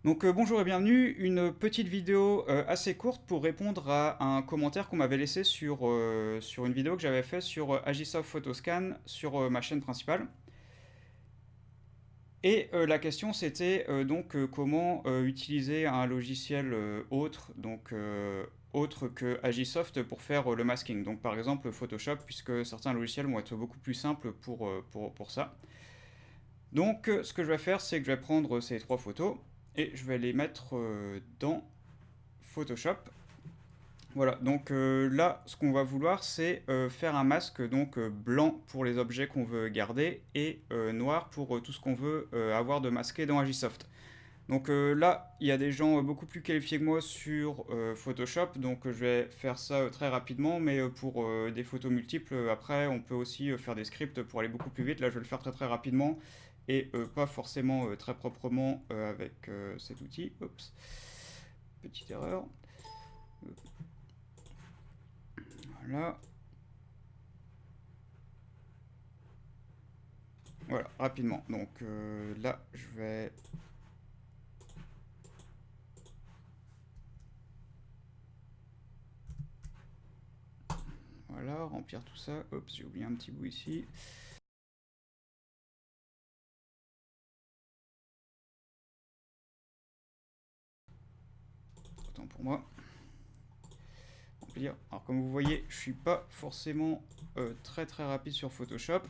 Donc bonjour et bienvenue, une petite vidéo assez courte pour répondre à un commentaire qu'on m'avait laissé sur une vidéo que j'avais fait sur Agisoft Photoscan sur ma chaîne principale. Et la question c'était comment utiliser un logiciel autre que Agisoft pour faire le masking. Donc par exemple Photoshop, puisque certains logiciels vont être beaucoup plus simples pour ça. Donc ce que je vais faire, c'est que je vais prendre ces trois photos et je vais les mettre dans Photoshop. Voilà, donc là, ce qu'on va vouloir, c'est faire un masque blanc pour les objets qu'on veut garder et noir pour tout ce qu'on veut avoir de masqué dans Agisoft. Donc là, il y a des gens beaucoup plus qualifiés que moi sur Photoshop, donc je vais faire ça très rapidement, mais pour des photos multiples, après, on peut aussi faire des scripts pour aller beaucoup plus vite. Là, je vais le faire très très rapidement et pas forcément très proprement avec cet outil. Oups, petite erreur. Voilà. Voilà, rapidement. Donc là, je vais... Voilà, remplir tout ça. Oups, j'ai oublié un petit bout ici. Autant pour moi. Remplir. Alors comme vous voyez, je suis pas forcément très très rapide sur Photoshop.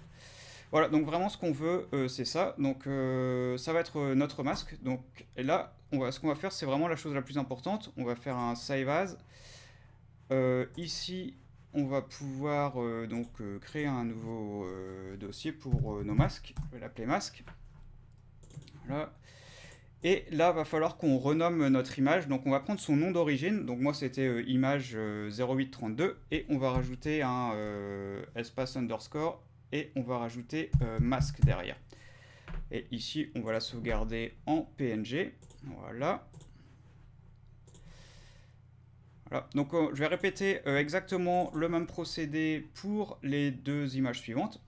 Voilà, donc vraiment ce qu'on veut, c'est ça. Donc ça va être notre masque. Donc et là, ce qu'on va faire, c'est vraiment la chose la plus importante. On va faire un save as. Ici, on va pouvoir créer un nouveau dossier pour nos masques. Je vais l'appeler masque. Voilà. Et là, va falloir qu'on renomme notre image. Donc, on va prendre son nom d'origine. Donc, moi, c'était image 0832. Et on va rajouter un espace underscore. Et on va rajouter masque derrière. Et ici, on va la sauvegarder en PNG. Voilà. Voilà. Donc, je vais répéter exactement le même procédé pour les deux images suivantes.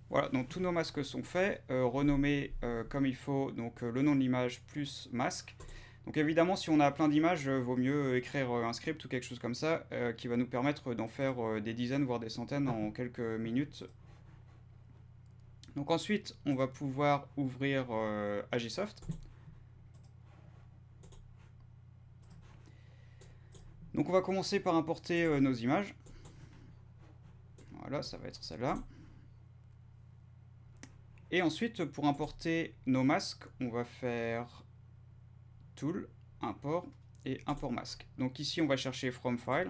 Voilà, donc tous nos masques sont faits, renommés comme il faut, donc le nom de l'image plus masque. Donc évidemment, si on a plein d'images, vaut mieux écrire un script ou quelque chose comme ça qui va nous permettre d'en faire des dizaines voire des centaines en quelques minutes. Donc ensuite, on va pouvoir ouvrir Agisoft. Donc on va commencer par importer nos images. Voilà, ça va être celle-là. Et ensuite, pour importer nos masques, on va faire Tool, Import et Import Masque. Donc ici, on va chercher From File.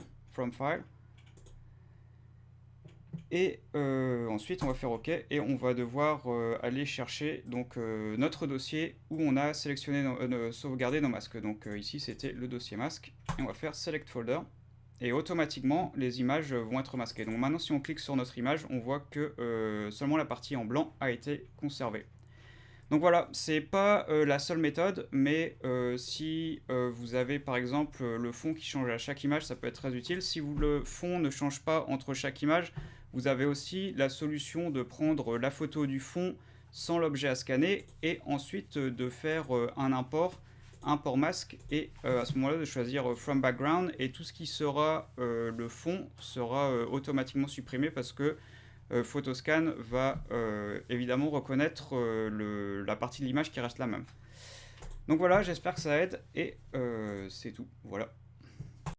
Et ensuite, on va faire OK et on va devoir aller chercher notre dossier où on a sélectionné, sauvegardé nos masques. Donc ici, c'était le dossier masque. Et on va faire Select Folder. Et automatiquement, les images vont être masquées. Donc maintenant, si on clique sur notre image, on voit que seulement la partie en blanc a été conservée. Donc voilà, c'est pas la seule méthode, mais si vous avez par exemple le fond qui change à chaque image, ça peut être très utile. Si le fond ne change pas entre chaque image, vous avez aussi la solution de prendre la photo du fond sans l'objet à scanner et ensuite de faire un import masque et à ce moment-là de choisir from background et tout ce qui sera le fond sera automatiquement supprimé parce que Photoscan va évidemment reconnaître la partie de l'image qui reste la même. Donc voilà, j'espère que ça aide et c'est tout. Voilà.